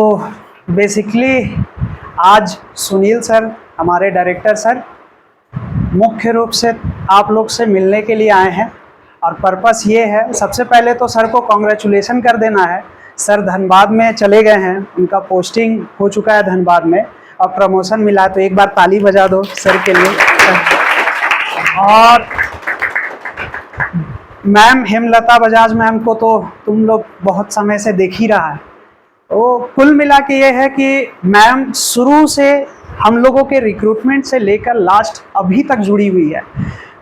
तो बेसिकली आज सुनील सर, हमारे डायरेक्टर सर, मुख्य रूप से आप लोग से मिलने के लिए आए हैं और पर्पस ये है, सबसे पहले तो सर को कॉन्ग्रेचुलेसन कर देना है। सर धनबाद में चले गए हैं, उनका पोस्टिंग हो चुका है धनबाद में और प्रमोशन मिला, तो एक बार ताली बजा दो सर के लिए। और मैम हेमलता बजाज मैम को तो तुम लोग बहुत समय से देख ही रहा है। तो कुल मिला के ये है कि मैम शुरू से हम लोगों के रिक्रूटमेंट से लेकर लास्ट अभी तक जुड़ी हुई है।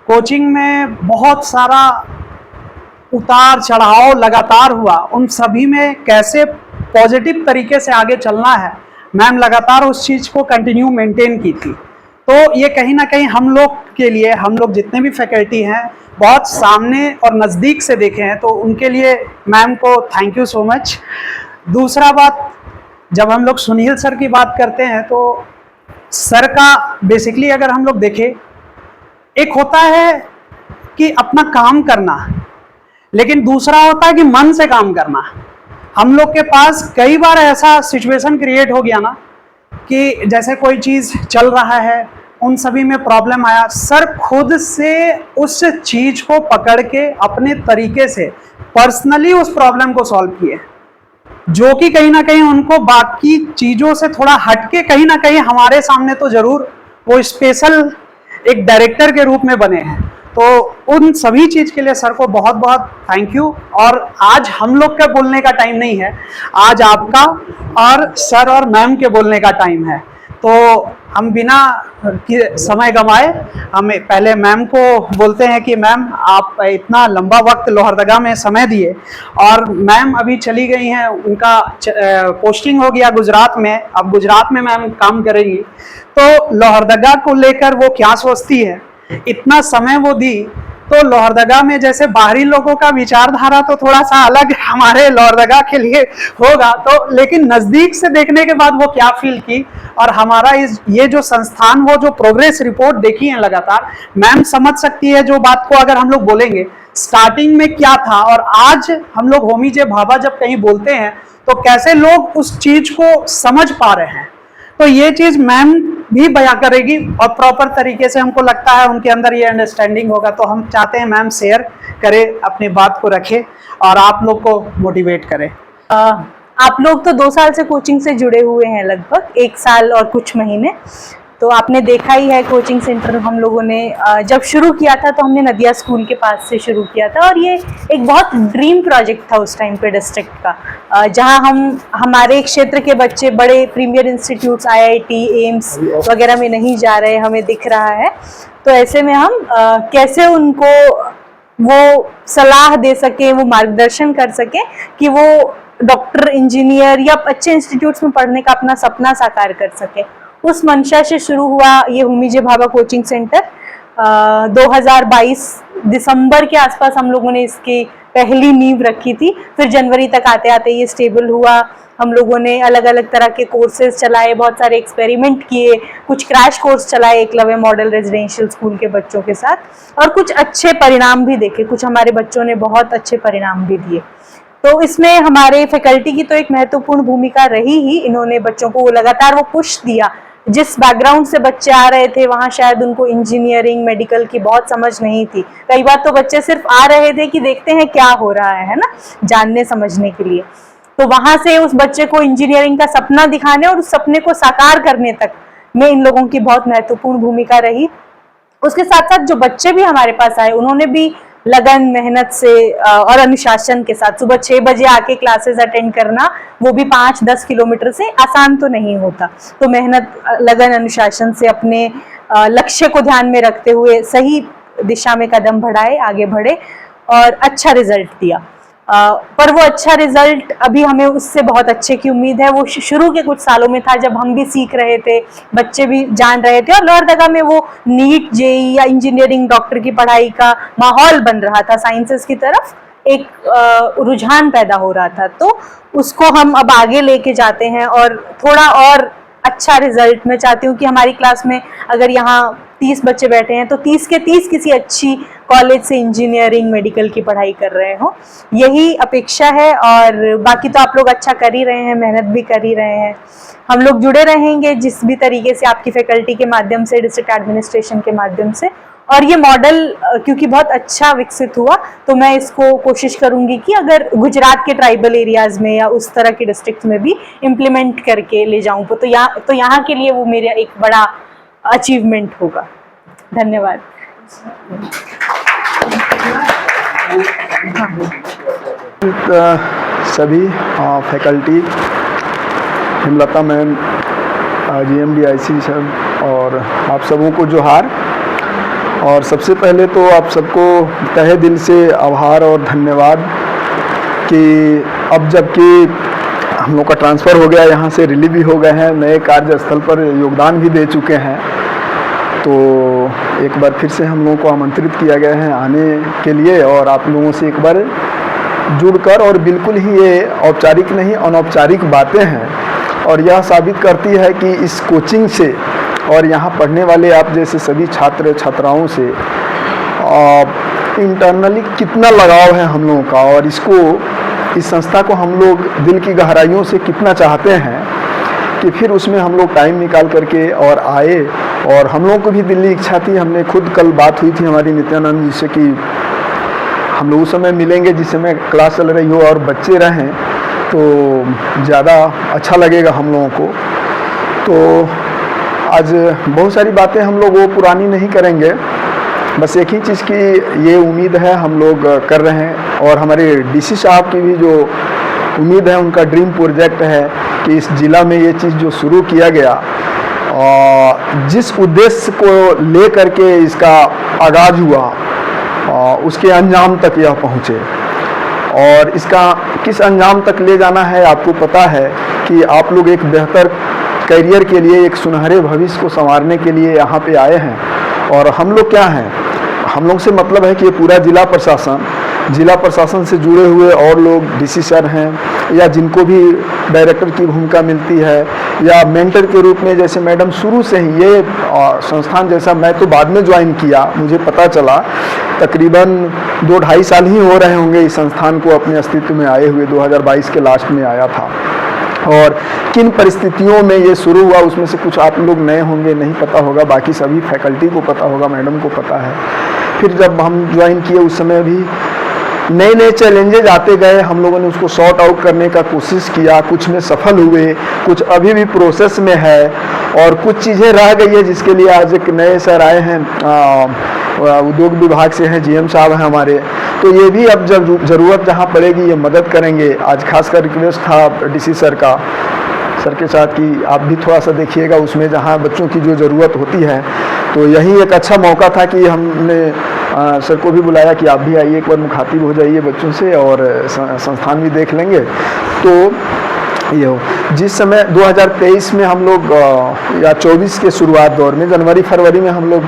कोचिंग में बहुत सारा उतार चढ़ाव लगातार हुआ, उन सभी में कैसे पॉजिटिव तरीके से आगे चलना है, मैम लगातार उस चीज़ को कंटिन्यू मेंटेन की थी। तो ये कहीं ना कहीं हम लोग के लिए, हम लोग जितने भी फैकल्टी हैं बहुत सामने और नज़दीक से देखे हैं, तो उनके लिए मैम को थैंक यू सो मच। दूसरा बात, जब हम लोग सुनील सर की बात करते हैं तो सर का बेसिकली अगर हम लोग देखें, एक होता है कि अपना काम करना, लेकिन दूसरा होता है कि मन से काम करना। हम लोग के पास कई बार ऐसा सिचुएशन क्रिएट हो गया ना कि जैसे कोई चीज़ चल रहा है, उन सभी में प्रॉब्लम आया, सर खुद से उस चीज़ को पकड़ के अपने तरीके से पर्सनली उस प्रॉब्लम को सॉल्व किए, जो कि कहीं ना कहीं उनको बाकी चीज़ों से थोड़ा हटके कहीं ना कहीं हमारे सामने तो ज़रूर वो स्पेशल एक डायरेक्टर के रूप में बने हैं। तो उन सभी चीज़ के लिए सर को बहुत बहुत थैंक यू। और आज हम लोग का बोलने का टाइम नहीं है, आज आपका और सर और मैम के बोलने का टाइम है। तो हम बिना समय गंवाए हमें पहले मैम को बोलते हैं कि मैम आप इतना लंबा वक्त लोहरदगा में समय दिए, और मैम अभी चली गई हैं, उनका पोस्टिंग हो गया गुजरात में, अब गुजरात में मैम काम करेंगी। तो लोहरदगा को लेकर वो क्या सोचती है, इतना समय वो दी, तो लोहरदगा में जैसे बाहरी लोगों का विचारधारा तो थोड़ा सा अलग हमारे लोहरदगा के लिए होगा, तो लेकिन नज़दीक से देखने के बाद वो क्या फील की, और हमारा ये जो संस्थान, वो जो प्रोग्रेस रिपोर्ट देखी है लगातार, मैम समझ सकती है जो बात को अगर हम लोग बोलेंगे स्टार्टिंग में क्या था और आज हम लोग होमी जे भाभा जब कहीं बोलते हैं तो कैसे लोग उस चीज़ को समझ पा रहे हैं। तो ये चीज़ मैम भी बयां करेगी और प्रॉपर तरीके से हमको लगता है उनके अंदर ये अंडरस्टैंडिंग होगा। तो हम चाहते हैं मैम शेयर करें, अपनी बात को रखें और आप लोग को मोटिवेट करें। आप लोग तो 2 साल से कोचिंग से जुड़े हुए हैं, लगभग 1 साल और कुछ महीने। तो आपने देखा ही है कोचिंग सेंटर हम लोगों ने जब शुरू किया था तो हमने नदिया स्कूल के पास से शुरू किया था, और ये एक बहुत ड्रीम प्रोजेक्ट था उस टाइम पे डिस्ट्रिक्ट का, जहां हम हमारे क्षेत्र के बच्चे बड़े प्रीमियर इंस्टीट्यूट्स IIT एम्स वगैरह में नहीं जा रहे, हमें दिख रहा है। तो ऐसे में हम कैसे उनको वो सलाह दे सकें, वो मार्गदर्शन कर सकें कि वो डॉक्टर, इंजीनियर या अच्छे इंस्टीट्यूट्स में पढ़ने का अपना सपना साकार कर सके, उस मंशा से शुरू हुआ ये होमी जे भाभा कोचिंग सेंटर। 2022 दिसंबर के आसपास हम लोगों ने इसकी पहली नींव रखी थी, फिर जनवरी तक आते आते ये स्टेबल हुआ। हम लोगों ने अलग अलग तरह के कोर्सेज चलाए, बहुत सारे एक्सपेरिमेंट किए, कुछ क्रैश कोर्स चलाए एकलव्य मॉडल रेजिडेंशियल स्कूल के बच्चों के साथ, और कुछ अच्छे परिणाम भी देखे, कुछ हमारे बच्चों ने बहुत अच्छे परिणाम भी दिए। तो इसमें हमारे फैकल्टी की तो एक महत्वपूर्ण भूमिका रही ही, इन्होंने बच्चों को लगातार वो पुश दिया। जिस बैकग्राउंड से बच्चे आ रहे थे वहाँ शायद उनको इंजीनियरिंग, मेडिकल की बहुत समझ नहीं थी, कई बार तो बच्चे सिर्फ आ रहे थे कि देखते हैं क्या हो रहा है ना, जानने समझने के लिए। तो वहां से उस बच्चे को इंजीनियरिंग का सपना दिखाने और उस सपने को साकार करने तक में इन लोगों की बहुत महत्वपूर्ण भूमिका रही। उसके साथ साथ जो बच्चे भी हमारे पास आए, उन्होंने भी लगन, मेहनत से और अनुशासन के साथ, सुबह 6 बजे आके क्लासेस अटेंड करना, वो भी 5-10 किलोमीटर से, आसान तो नहीं होता। तो मेहनत, लगन, अनुशासन से अपने लक्ष्य को ध्यान में रखते हुए सही दिशा में कदम बढ़ाए, आगे बढ़े और अच्छा रिजल्ट दिया। पर वो अच्छा रिजल्ट अभी हमें उससे बहुत अच्छे की उम्मीद है। वो शुरू के कुछ सालों में था जब हम भी सीख रहे थे, बच्चे भी जान रहे थे, और लोहरदगा में वो नीट, जेईई या इंजीनियरिंग, डॉक्टर की पढ़ाई का माहौल बन रहा था, साइंसेस की तरफ एक रुझान पैदा हो रहा था। तो उसको हम अब आगे लेके जाते हैं और थोड़ा और अच्छा रिजल्ट मैं चाहती हूँ कि हमारी क्लास में अगर यहाँ 30 बच्चे बैठे हैं तो 30 के 30 किसी अच्छी कॉलेज से इंजीनियरिंग मेडिकल की पढ़ाई कर रहे हो, यही अपेक्षा है। और बाकी तो आप लोग अच्छा कर ही रहे हैं, मेहनत भी कर ही रहे हैं। हम लोग जुड़े रहेंगे जिस भी तरीके से आपकी फैकल्टी के माध्यम से, डिस्ट्रिक्ट एडमिनिस्ट्रेशन के माध्यम से। और ये मॉडल क्योंकि बहुत अच्छा विकसित हुआ तो मैं इसको कोशिश करूंगी कि अगर गुजरात के ट्राइबल एरियाज में या उस तरह के डिस्ट्रिक्ट में भी इम्प्लीमेंट करके ले जाऊं तो यहाँ के लिए वो मेरा एक बड़ा अचीवमेंट होगा। धन्यवाद। सभी faculty, Hemlata ma'am, GMDIC sir और आप सबों को जोहार। और सबसे पहले तो आप सबको तहे दिल से आभार और धन्यवाद कि अब जबकि हम लोग का ट्रांसफ़र हो गया, यहाँ से रिलीव भी हो गए हैं, नए कार्यस्थल पर योगदान भी दे चुके हैं, तो एक बार फिर से हम लोगों को आमंत्रित किया गया है आने के लिए और आप लोगों से एक बार जुड़कर, और बिल्कुल ही ये औपचारिक नहीं अनौपचारिक बातें हैं और यह साबित करती है कि इस कोचिंग से और यहाँ पढ़ने वाले आप जैसे सभी छात्र छात्राओं से इंटरनली कितना लगाव है हम लोगों का, और इस संस्था को हम लोग दिल की गहराइयों से कितना चाहते हैं कि फिर उसमें हम लोग टाइम निकाल करके और आए। और हम लोगों को भी दिल की इच्छा थी, हमने खुद कल बात हुई थी हमारी नित्यानंद जी से कि हम लोग उस समय मिलेंगे जिस समय क्लास चल रही हो और बच्चे रहें तो ज़्यादा अच्छा लगेगा हम लोगों को। तो आज बहुत सारी बातें हम लोग वो पुरानी नहीं करेंगे, बस एक ही चीज़ की ये उम्मीद है हम लोग कर रहे हैं और हमारे DC साहब की भी जो उम्मीद है, उनका ड्रीम प्रोजेक्ट है कि इस ज़िला में ये चीज़ जो शुरू किया गया और जिस उद्देश्य को ले करके इसका आगाज़ हुआ उसके अंजाम तक यह पहुँचे। और इसका किस अंजाम तक ले जाना है आपको पता है कि आप लोग एक बेहतर करियर के लिए, एक सुनहरे भविष्य को संवारने के लिए यहाँ पे आए हैं। और हम लोग क्या हैं, हम लोग से मतलब है कि ये पूरा जिला प्रशासन से जुड़े हुए और लोग DC सर हैं या जिनको भी डायरेक्टर की भूमिका मिलती है या मेंटर के रूप में, जैसे मैडम शुरू से ही ये संस्थान, जैसा मैं तो बाद में ज्वाइन किया, मुझे पता चला तकरीबन 2-2.5 साल ही हो रहे होंगे इस संस्थान को अपने अस्तित्व में आए हुए। 2022 के लास्ट में आया था और किन परिस्थितियों में ये शुरू हुआ उसमें से कुछ आप लोग नए होंगे, नहीं पता होगा, बाकी सभी फैकल्टी को पता होगा, मैडम को पता है। फिर जब हम ज्वाइन किए उस समय भी नए नए चैलेंजेज आते गए, हम लोगों ने उसको सॉर्ट आउट करने का कोशिश किया, कुछ में सफल हुए, कुछ अभी भी प्रोसेस में है और कुछ चीज़ें रह गई है जिसके लिए आज एक नए सर आए हैं, उद्योग विभाग से हैं, GM साहब हैं हमारे, तो ये भी अब जब ज़रूरत जहाँ पड़ेगी ये मदद करेंगे। आज खासकर रिक्वेस्ट था DC सर के साथ कि आप भी थोड़ा सा देखिएगा उसमें जहाँ बच्चों की जो ज़रूरत होती है, तो यही एक अच्छा मौका था कि हमने सर को भी बुलाया कि आप भी आइए, एक बार मुखातिब हो जाइए बच्चों से और संस्थान भी देख लेंगे। तो ये हो, जिस समय 2023 में हम लोग या 24 के शुरुआत दौर में जनवरी-फरवरी में हम लोग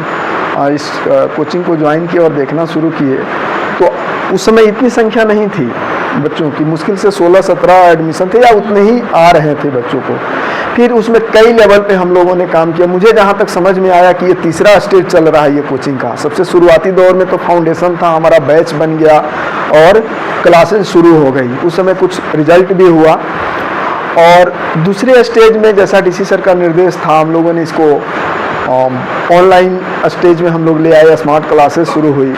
इस कोचिंग को ज्वाइन किए और देखना शुरू किए, तो उस समय इतनी संख्या नहीं थी बच्चों की, मुश्किल से 16-17 एडमिशन थे या उतने ही आ रहे थे बच्चों को। फिर उसमें कई लेवल पे हम लोगों ने काम किया। मुझे जहाँ तक समझ में आया कि ये तीसरा स्टेज चल रहा है ये कोचिंग का। सबसे शुरुआती दौर में तो फाउंडेशन था, हमारा बैच बन गया और क्लासेस शुरू हो गई, उस समय कुछ रिजल्ट भी हुआ। और दूसरे स्टेज में जैसा DC सर का निर्देश था, हम लोगों ने इसको ऑनलाइन स्टेज में हम लोग ले आए, स्मार्ट क्लासेस शुरू हुई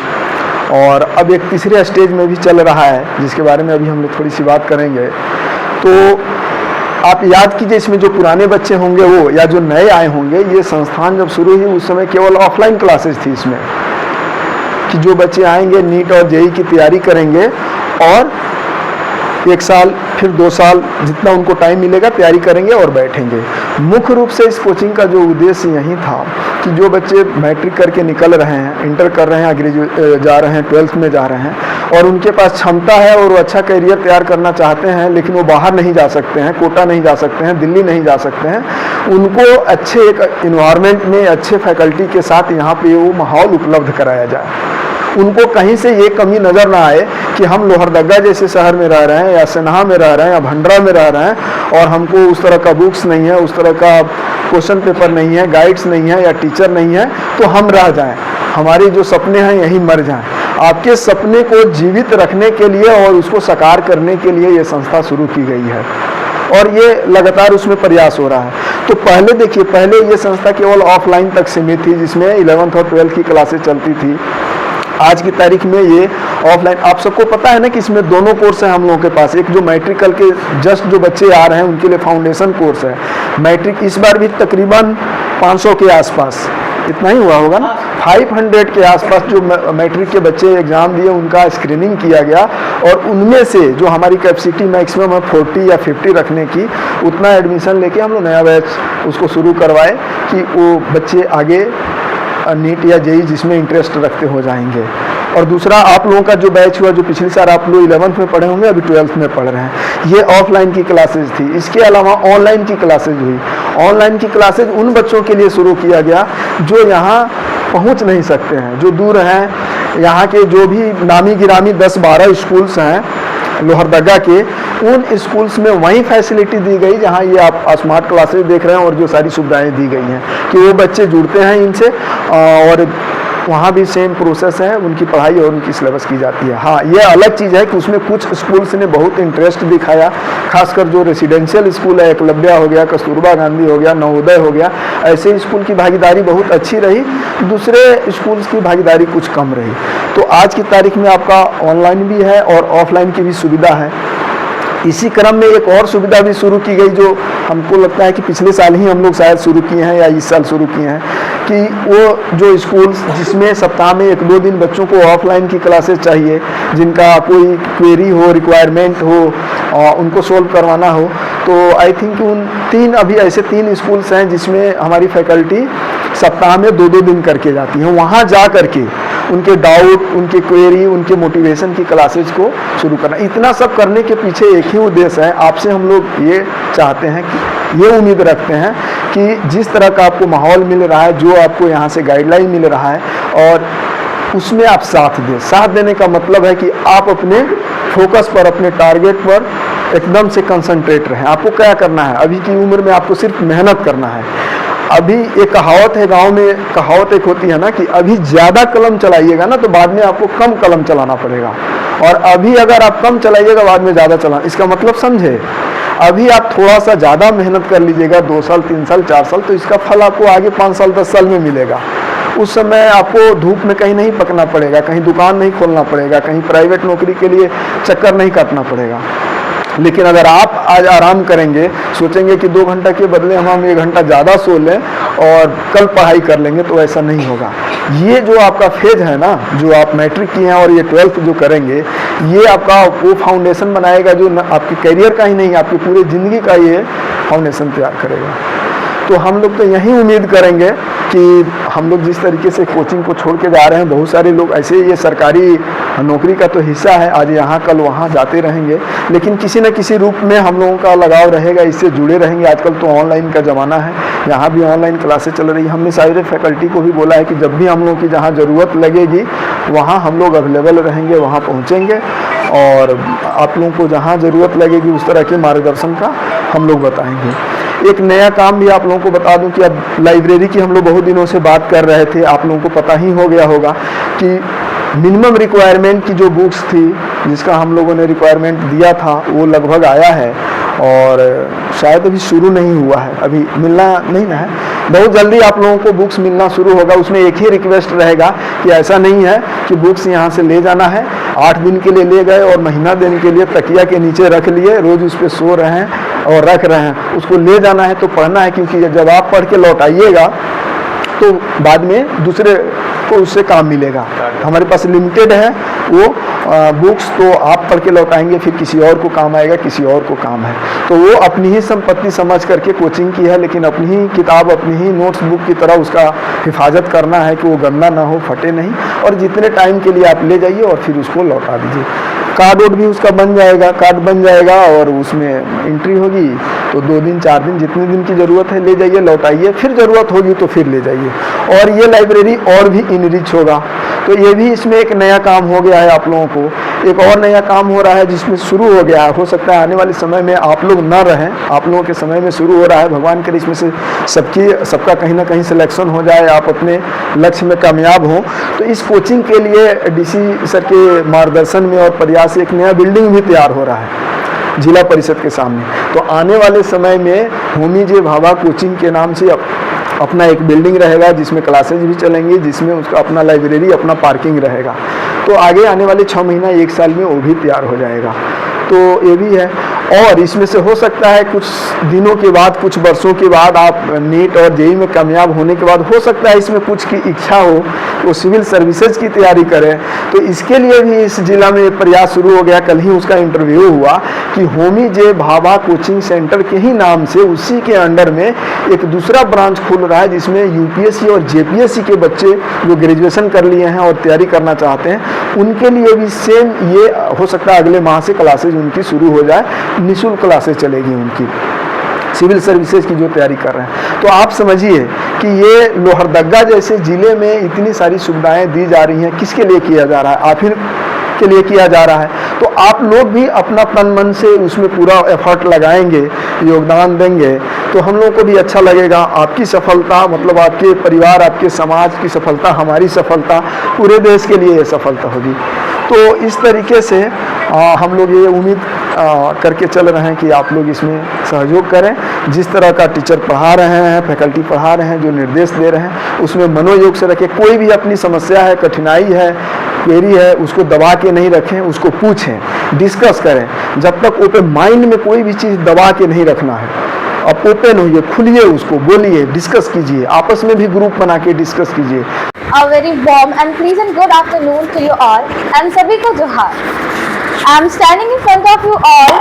और अब एक तीसरे स्टेज में भी चल रहा है जिसके बारे में अभी हम लोग थोड़ी सी बात करेंगे। तो आप याद कीजिए, इसमें जो पुराने बच्चे होंगे वो या जो नए आए होंगे, ये संस्थान जब शुरू हुई उस समय केवल ऑफलाइन क्लासेस थी इसमें, कि जो बच्चे आएंगे नीट और JEE की तैयारी करेंगे और 1 साल फिर 2 साल जितना उनको टाइम मिलेगा तैयारी करेंगे और बैठेंगे। मुख्य रूप से इस कोचिंग का जो उद्देश्य यही था कि जो बच्चे मैट्रिक करके निकल रहे हैं, इंटर कर रहे हैं, ग्रेजुएट जा रहे हैं, 12th में जा रहे हैं और उनके पास क्षमता है और वो अच्छा करियर तैयार करना चाहते हैं, लेकिन वो बाहर नहीं जा सकते हैं, कोटा नहीं जा सकते हैं, दिल्ली नहीं जा सकते हैं, उनको अच्छे एक इन्वायरमेंट में अच्छे फैकल्टी के साथ यहाँ पे वो माहौल उपलब्ध कराया जाए। उनको कहीं से ये कमी नज़र ना आए कि हम लोहरदगा जैसे शहर में रह रहे हैं या सनहा में रह रहे हैं या भंडरा में रह रहे हैं और हमको उस तरह का बुक्स नहीं है, उस तरह का क्वेश्चन पेपर नहीं है, गाइड्स नहीं है या टीचर नहीं है, तो हम रह जाएं, हमारे जो सपने हैं यहीं मर जाएं। आपके सपने को जीवित रखने के लिए और उसको साकार करने के लिए ये संस्था शुरू की गई है और ये लगातार उसमें प्रयास हो रहा है। तो पहले देखिए, पहले ये संस्था केवल ऑफलाइन तक सीमित थी, जिसमें 11th और 12th की क्लासेस चलती थी। आज की तारीख में ये ऑफलाइन, आप सबको पता है ना कि इसमें दोनों कोर्स हैं हम लोगों के पास। एक जो मैट्रिकल के जस्ट जो बच्चे आ रहे हैं उनके लिए फाउंडेशन कोर्स है। मैट्रिक इस बार भी तकरीबन 500 के आसपास, इतना ही हुआ होगा ना, 500 के आसपास जो मैट्रिक के बच्चे एग्ज़ाम दिए उनका स्क्रीनिंग किया गया और उनमें से जो हमारी कैपेसिटी मैक्सिमम है 40 या 50 रखने की, उतना एडमिशन लेके हम लोग नया बैच उसको शुरू करवाए कि वो बच्चे आगे नीट या जेई जिसमें इंटरेस्ट रखते हो जाएंगे। और दूसरा, आप लोगों का जो बैच हुआ, जो पिछले साल आप लोग 11th में पढ़े होंगे, अभी 12th में पढ़ रहे हैं, ये ऑफलाइन की क्लासेज थी। इसके अलावा ऑनलाइन की क्लासेज हुई। ऑनलाइन की क्लासेज उन बच्चों के लिए शुरू किया गया जो यहाँ पहुँच नहीं सकते हैं, जो दूर हैं। यहाँ के जो भी नामी गिरामी 10-12 स्कूल्स हैं लोहरदगा के, उन स्कूल्स में वही फैसिलिटी दी गई जहाँ ये आप स्मार्ट क्लासेज देख रहे हैं और जो सारी सुविधाएं दी गई हैं कि वो बच्चे जुड़ते हैं इनसे और वहाँ भी सेम प्रोसेस है, उनकी पढ़ाई और उनकी सिलेबस की जाती है। हाँ, ये अलग चीज़ है कि उसमें कुछ स्कूल्स ने बहुत इंटरेस्ट दिखाया, खासकर जो रेसिडेंशियल स्कूल है, एकलव्या हो गया, कस्तूरबा गांधी हो गया, नवोदय हो गया, ऐसे स्कूल की भागीदारी बहुत अच्छी रही, दूसरे स्कूल्स की भागीदारी कुछ कम रही। तो आज की तारीख में आपका ऑनलाइन भी है और ऑफलाइन की भी सुविधा है। इसी क्रम में एक और सुविधा भी शुरू की गई जो हमको लगता है कि पिछले साल ही हम लोग शायद शुरू किए हैं या इस साल शुरू किए हैं, कि वो जो स्कूल्स जिसमें सप्ताह में 1-2 दिन बच्चों को ऑफलाइन की क्लासेस चाहिए, जिनका कोई क्वेरी हो, रिक्वायरमेंट हो, उनको सोल्व करवाना हो, तो आई थिंक उन अभी ऐसे 3 स्कूल्स हैं जिसमें हमारी फैकल्टी सप्ताह में 2-2 दिन करके जाती हैं। वहाँ जा करके उनके डाउट, उनके क्वेरी, उनके मोटिवेशन की क्लासेज को शुरू करना। इतना सब करने के पीछे एक ही उद्देश्य है, आपसे हम लोग ये चाहते हैं कि ये उम्मीद रखते हैं कि जिस तरह का आपको माहौल मिल रहा है, जो आपको यहाँ से गाइडलाइन मिल रहा है, और उसमें आप साथ दें। साथ देने का मतलब है कि आप अपने फोकस पर, अपने टारगेट पर एकदम से कंसंट्रेट रहें। आपको क्या करना है, अभी की उम्र में आपको सिर्फ मेहनत करना है। अभी एक कहावत है, गांव में कहावत एक होती है ना कि अभी ज़्यादा कलम चलाइएगा ना तो बाद में आपको कम कलम चलाना पड़ेगा, और अभी अगर आप कम चलाइएगा बाद में ज़्यादा चलाना। इसका मतलब समझे, अभी आप थोड़ा सा ज़्यादा मेहनत कर लीजिएगा, 2 साल, 3 साल, 4 साल, तो इसका फल आपको आगे 5 साल, 10 साल में मिलेगा। उस समय आपको धूप में कहीं नहीं पकना पड़ेगा, कहीं दुकान नहीं खोलना पड़ेगा, कहीं प्राइवेट नौकरी के लिए चक्कर नहीं काटना पड़ेगा। लेकिन अगर आप आज आराम करेंगे, सोचेंगे कि 2 घंटा के बदले हम 1 घंटा ज़्यादा सो लें और कल पढ़ाई कर लेंगे, तो ऐसा नहीं होगा। ये जो आपका फेज है ना, जो आप मैट्रिक किए हैं और ये 12th जो करेंगे, ये आपका वो फाउंडेशन बनाएगा जो आपके करियर का ही नहीं, आपकी पूरी ज़िंदगी का ये फाउंडेशन तैयार करेगा। तो हम लोग तो यही उम्मीद करेंगे कि हम लोग जिस तरीके से कोचिंग को छोड़ के जा रहे हैं, बहुत सारे लोग ऐसे, ये सरकारी नौकरी का तो हिस्सा है, आज यहाँ कल वहाँ जाते रहेंगे, लेकिन किसी न किसी रूप में हम लोगों का लगाव रहेगा, इससे जुड़े रहेंगे। आजकल तो ऑनलाइन का ज़माना है, यहाँ भी ऑनलाइन क्लासेस चल रही है। हमने सारे फैकल्टी को भी बोला है कि जब भी हम लोग की जहाँ ज़रूरत लगेगी वहाँ हम लोग अवेलेबल रहेंगे, वहाँ पहुँचेंगे, और आप लोगों को जहाँ ज़रूरत लगेगी उस तरह के मार्गदर्शन का हम लोग बताएंगे। एक नया काम भी आप लोगों को बता दूं कि अब लाइब्रेरी की हम लोग बहुत दिनों से बात कर रहे थे, आप लोगों को पता ही हो गया होगा कि मिनिमम रिक्वायरमेंट की जो बुक्स थी, जिसका हम लोगों ने रिक्वायरमेंट दिया था, वो लगभग आया है और शायद अभी शुरू नहीं हुआ है, अभी मिलना नहीं ना है, बहुत जल्दी आप लोगों को बुक्स मिलना शुरू होगा। उसमें एक ही रिक्वेस्ट रहेगा कि ऐसा नहीं है कि बुक्स यहाँ से ले जाना है, 8 दिन के लिए ले गए और महीना दिन के लिए तकिया के नीचे रख लिए, रोज़ उस पर सो रहे हैं और रख रहे हैं। उसको ले जाना है तो पढ़ना है, क्योंकि जब आप पढ़ के लौट आइएगा तो बाद में दूसरे को उससे काम मिलेगा। हमारे पास लिमिटेड है वो बुक्स, तो आप पढ़ के लौटाएंगे, फिर किसी और को काम आएगा, किसी और को काम है। तो वो अपनी ही संपत्ति समझ करके कोचिंग की है, लेकिन अपनी ही किताब, अपनी ही नोट्स बुक की तरह उसका हिफाजत करना है कि वो गंदा ना हो, फटे नहीं, और जितने टाइम के लिए आप ले जाइए और फिर उसको लौटा दीजिए। कार्ड वोड भी उसका बन जाएगा, कार्ड बन जाएगा और उसमें एंट्री होगी, तो 2 दिन 4 दिन जितने दिन की ज़रूरत है ले जाइए, लौटाइए, फिर ज़रूरत होगी तो फिर ले जाइए। और ये लाइब्रेरी और भी इनरिच होगा, तो ये भी इसमें एक नया काम हो गया है आप लोगों को। एक और नया काम हो रहा है जिसमें शुरू हो गया है, हो सकता है आने वाले समय में आप लोग न रहें, आप लोगों के समय में शुरू हो रहा है। भगवान करे इसमें से सबका कहीं ना कहीं सिलेक्शन हो जाए, आप अपने लक्ष्य में कामयाब हों। तो इस कोचिंग के लिए डीसी सर के मार्गदर्शन में और प्रयास से एक नया बिल्डिंग भी तैयार हो रहा है जिला परिषद के सामने। तो आने वाले समय में होमी जे भाभा कोचिंग के नाम से अपना एक बिल्डिंग रहेगा जिसमें क्लासेज भी चलेंगी, जिसमें उसका अपना लाइब्रेरी, अपना पार्किंग रहेगा। तो आगे आने वाले 6 महीना 1 साल में वो भी तैयार हो जाएगा। तो ये भी है। और इसमें से हो सकता है कुछ दिनों के बाद, कुछ वर्षों के बाद आप नीट और जेईई में कामयाब होने के बाद हो सकता है इसमें कुछ की इच्छा हो वो सिविल सर्विसेज की तैयारी करें। तो इसके लिए भी इस जिला में प्रयास शुरू हो गया। कल ही उसका इंटरव्यू हुआ कि होमी जे भाभा कोचिंग सेंटर के ही नाम से उसी के अंडर में एक दूसरा ब्रांच खुल रहा है जिसमें यूपीएससी और जेपीएससी के बच्चे जो ग्रेजुएशन कर लिए हैं और तैयारी करना चाहते हैं उनके लिए भी सेम ये हो सकता है अगले माह से क्लासेज उनकी शुरू हो जाए, निःशुल्क क्लासेज चलेगी उनकी सिविल सर्विसेज की जो तैयारी कर रहे हैं। तो आप समझिए कि ये लोहरदगा जैसे ज़िले में इतनी सारी सुविधाएं दी जा रही हैं, किसके लिए किया जा रहा है? आप ही के लिए किया जा रहा है। तो आप लोग भी अपना तन मन से उसमें पूरा एफर्ट लगाएंगे, योगदान देंगे तो हम लोगों को भी अच्छा लगेगा। आपकी सफलता मतलब आपके परिवार, आपके समाज की सफलता, हमारी सफलता, पूरे देश के लिए ये सफलता होगी। तो इस तरीके से हम लोग ये उम्मीद करके चल रहे हैं कि आप लोग इसमें सहयोग करें। जिस तरह का टीचर पढ़ा रहे हैं, फैकल्टी पढ़ा रहे हैं, जो निर्देश दे रहे हैं उसमें मनोयोग से रखें। कोई भी अपनी समस्या है, कठिनाई है, क्वेरी है, उसको दबा के नहीं रखें, उसको पूछें, डिस्कस करें। जब तक ओपन माइंड में कोई भी चीज़ दबा के नहीं रखना है, आप ओपन होइए, खुलिए, उसको बोलिए, डिस्कस कीजिए, आपस में भी ग्रुप बना के डिस्कस कीजिए। A very warm and pleasant good afternoon to you all and sabhi ko johar. I am standing in front of you all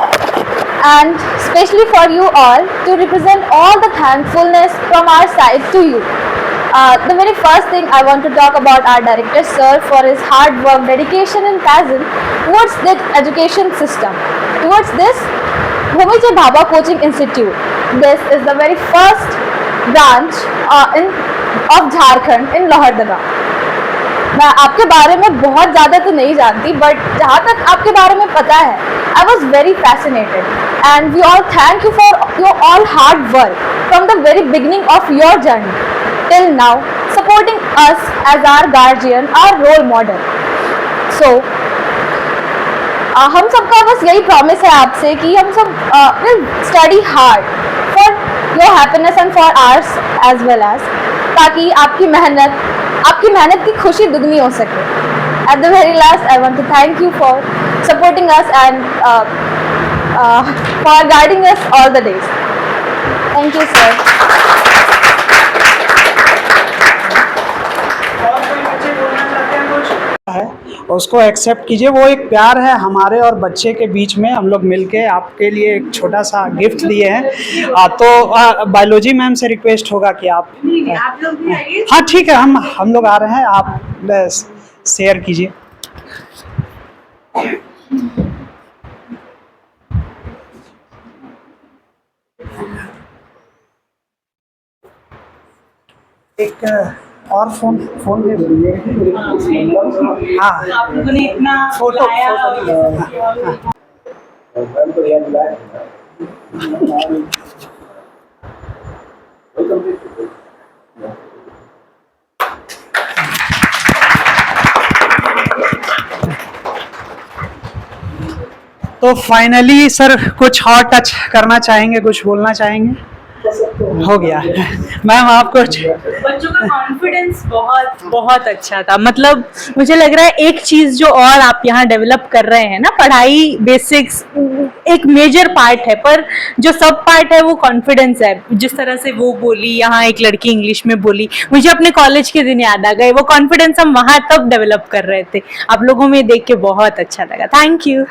and especially for you all to represent all the thankfulness from our side to you. The very first thing I want to talk about our director sir for his hard work, dedication and passion towards the education system. Towards this Homi J. Bhabha Coaching Institute. This is the very first branch of Jharkhand in Lohardaga. मैं आपके बारे में बहुत ज़्यादा तो नहीं जानती, but जहाँ तक आपके बारे में पता है, I was very fascinated and we all thank you for your all hard work from the very beginning of your journey till now, supporting us as our guardian, our role model. So हम सबका बस यही promise है आपसे कि हम सब will study hard for your happiness and for ours as well as, ताकि आपकी मेहनत की खुशी दुगनी हो सके। At the very last I want to thank you for supporting us and for guiding us all the days. Thank you sir. है उसको एक्सेप्ट कीजिए। वो एक प्यार है हमारे और बच्चे के बीच में। हम लोग मिलके आपके लिए एक छोटा सा गिफ्ट दिए हैं। तो बायोलॉजी मैम से रिक्वेस्ट होगा कि आप लोग भी आइए। हाँ ठीक है, हम लोग आ रहे हैं, आप बस शेयर कीजिए। एक और फोन दे दीजिए। हाँ आप लोगों ने इतना फोटो तो फाइनली सर कुछ और टच करना चाहेंगे, कुछ बोलना चाहेंगे? हो गया मैम, आपको बच्चों का कॉन्फिडेंस बहुत अच्छा था। मतलब मुझे लग रहा है एक चीज जो और आप यहाँ डेवलप कर रहे हैं ना, पढ़ाई बेसिक्स एक मेजर पार्ट है, पर जो सब पार्ट है वो कॉन्फिडेंस है। जिस तरह से वो बोली, यहाँ एक लड़की इंग्लिश में बोली, मुझे अपने कॉलेज के दिन याद आ गए। वो कॉन्फिडेंस हम वहाँ तब डेवलप कर रहे थे। आप लोगों में देख के बहुत अच्छा लगा। Thank you.